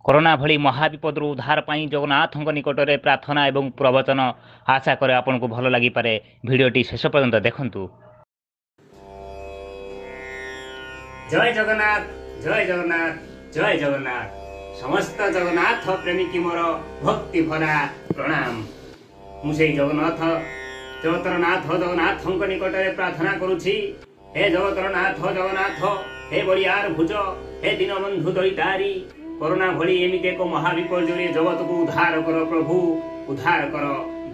Corona भली महाविपद उद्धार पाई जगन्नाथ निकट में प्रार्थना एवं प्रवचन आशा करे आपन को भल लगी पारे। भिडियोटी शेष पर्यंत देखंतु। जय जगन्नाथ जय जगन्नाथ जय जगन्नाथ। समस्त जगन्नाथ प्रेमी की मोर भक्ति भरा प्रणाम। मुझे जगन्नाथ जगतर नाथ जगन्नाथ निकट में प्रार्थना करुछि। हे जगतर नाथ जगन्नाथ, हे बड़ियार भुज, हे दीनबंधु दईटारी, कोरोना भली एमिति एक महाविपर्य जगत को उद्धार कर प्रभु, उद्धार कर।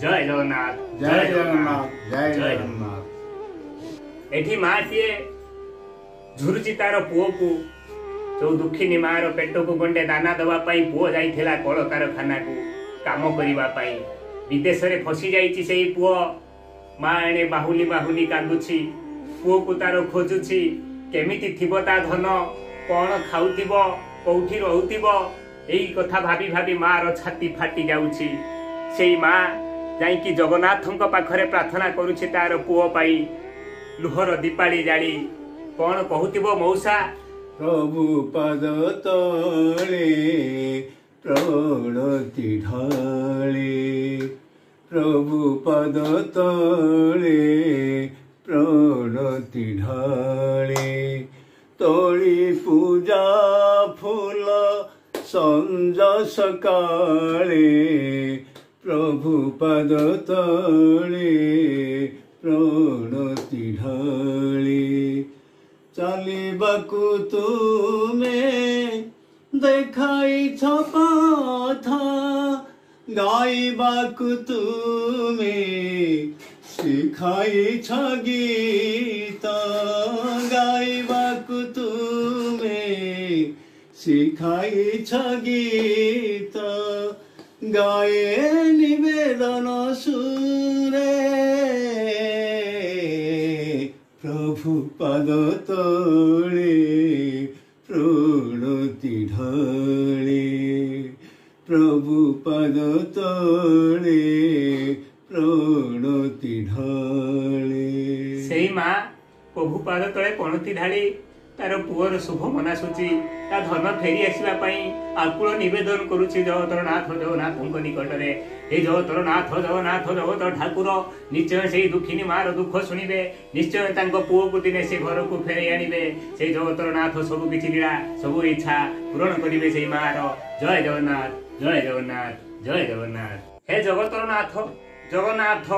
जय जगन्नाथ जय जगन्नाथ जय जगन्नाथ। एठी माटीए झुरुची तार पुओ को, जो दुखिनी मार पेट को गंडे दाना दवा पाई पुओ जाइथिला कल कारखाना को काम करिवा पाई। विदेश रे फसी जाइछि सेही पुओ। माँ एणे बाहुली बाहुली कांदुछि, पुओ को तार खोजुछि। केमिति थिबो ता धन, कौन खाउथिबो, कौठी रहुथिबो, एई कथा भाबी भाबी मार छाती फाटी जाउछि। सेही माँ जाइकी जगन्नाथଙ୍କ पाखरे प्रार्थना करुछि तार पुओ पाई। लुहर दीपाली जाली कौन कहूथिबो मौसा। प्रभु पद तले प्रणति ढाळे, प्रभु पद तले प्रणति ढाळे। तोली पूजा फूल संज सकाळे, प्रभु पद तले प्रणति ढाळे। चलिबाकु तुमे देखाइछ पथ, गाइबाकु तुमे सिखाइछ गीत, गाइबाकु तुमे सिखाइछ गीत। गाए निवेदन सुरे, प्रभु पद तले प्रणति ढाळे, प्रभु पद तले प्रणति ढाळे। सेही माँ प्रभु पाद तले प्रणति ढाली तार पुअर शुभ मनासुची, ता धन फेरी आसवा आकुल निवेदन करुछि जगतर नाथ जगन्नाथ निकट में। हे जगतर नाथ जगन्नाथ जगत ठाकुर निश्चय से दुखिनी मार दुख शुणिबे, निश्चय तांको पुओ को दिने से घर को फेरे आनिबे। से जगतर नाथ सब किछि लीला सब इच्छा पूरण करिबे से मार। जय जगन्नाथ जय जगन्नाथ जय जगन्नाथ। हे जगतर नाथ जगन्नाथ,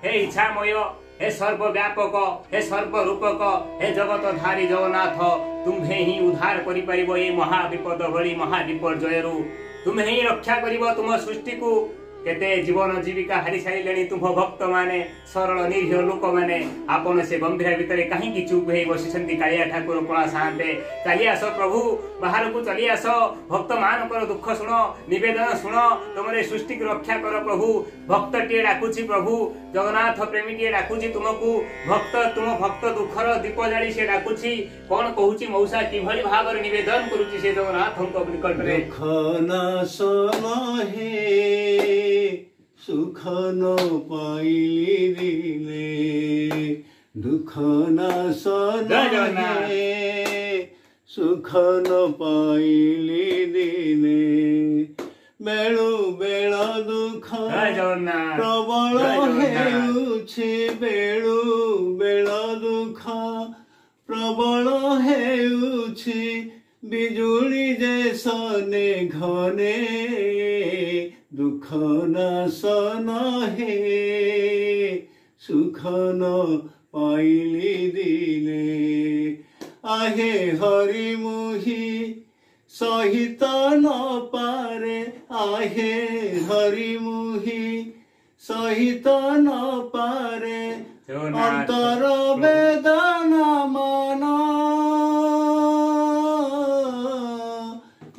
हे इच्छामय, हे सर्वव्यापक, हे सर्वरूपक, हे जगतधारी जगन्नाथ, तुम्हें ही उद्धार करि परिबो। ए महाविपद भली महाविपर्ययरु तुम्हें ही रक्षा करिबो तुम सृष्टि को। केते जीवन जीविका हारी सारिलेनी तुम भक्त माने, सरल निरीह लोक माने। आपण से गंभीर भितरे कहीं चुप हो बसिछंती कालिया ठाकुर कणा साहते। चली आस प्रभु, बाहर को चली आस, भक्त मानकर दुख शुण, निवेदन शुण, तुमरे सृष्टि की रक्षा कर प्रभु। भक्त टे डाकुछि प्रभु, जगन्नाथ प्रेमी टे डाकुछि तुमको। भक्त तुम भक्त दुखर दीप जाली से डाकुछि। कौन कहूछि मौसा किभली भाव निवेदन करुछि से जगन्नाथଙ୍କ निकट रे। दुख नाशन हे सुख न पाइली दिले, दुख नाशन हे सुख न पाइली दिले। बेलु बेल दुख प्रबल हेउछि, बेलु बेल दुख प्रबल हेउछि। बिजुली जैसने घने दुख नाशन हे सुख न पाइली दिले। आहे हरि मुहि सहित न पारे, आहे हरि मुहि सहित न पारे। अंतर वेदना मन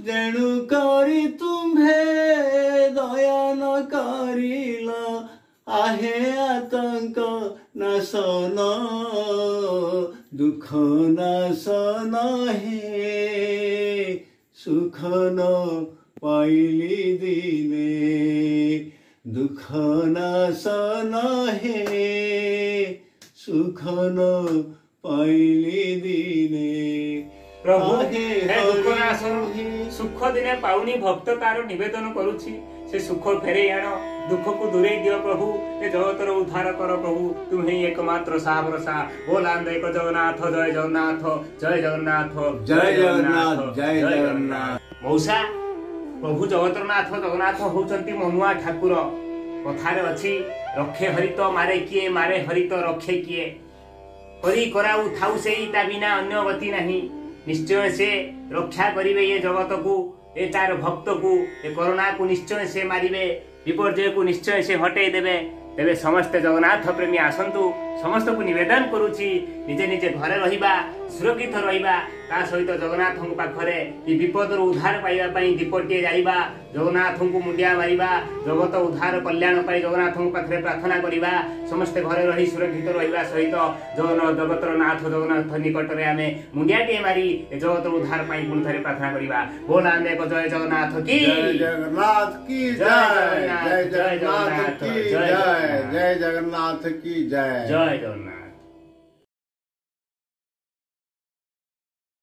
जेणु करी तुम्हे दया न करिला। आहे आतंक नाशन दुख नाशन हे सुख न पाइली दिने। दुख नाशन हे सुख न पाइली दिने। प्रभु आहे हे दुख नाश हरि सुख दिने पाउनी भक्त तार निवेदन करुछि से सुख फेरे आण दुख को दूरे दियो प्रभु ए जगतर उद्धार कर प्रभु तुम ही एकमात्र साहबरसा बोलांद एक जगन्नाथ जय जगन्नाथ जय जगन्नाथ जय जगन्नाथ जय जगन्नाथ। मौसा प्रभु जगतरनाथ जगन्नाथ होचंती मनुआ ठाकुर कथारे अछि रखे हरित मारे किए मारे हरित रखे किए करी कराऊ थाऊ सेई ता बिना अन्य गति नहीं निश्चय से रक्षा करिवे ये जगत को ए तार भक्त को ए कोरोना को निश्चय से मारिवे विपर्जय को निश्चय से हटे देवे तेरे समस्त जगन्नाथ प्रेमी आसंतु समस्त को निवेदन करुछि निजे निजे घरे रहिबा सुरक्षित रहिबा ता सहित जगन्नाथ को पाखरे ई विपद रो उद्धार पाइबा पई दीपटिए जाइबा जगन्नाथ को मुंडिया मारिबा जगत उद्धार कल्याण पाई जगन्नाथ को पाखरे प्रार्थना करिबा समस्त घरे रही सुरक्षित रहिबा सहित जगतर नाथ जगन्नाथ निकट रे आमे मुंडियाटिए मारी ए जगत उद्धार पाई पुन थरे प्रार्थना करिबा बोल आमे को जय जगन्नाथ की जय जगन्नाथ की जय जय जगन्नाथ की जय जय जगन्नाथ की जय जय जगन्नाथ।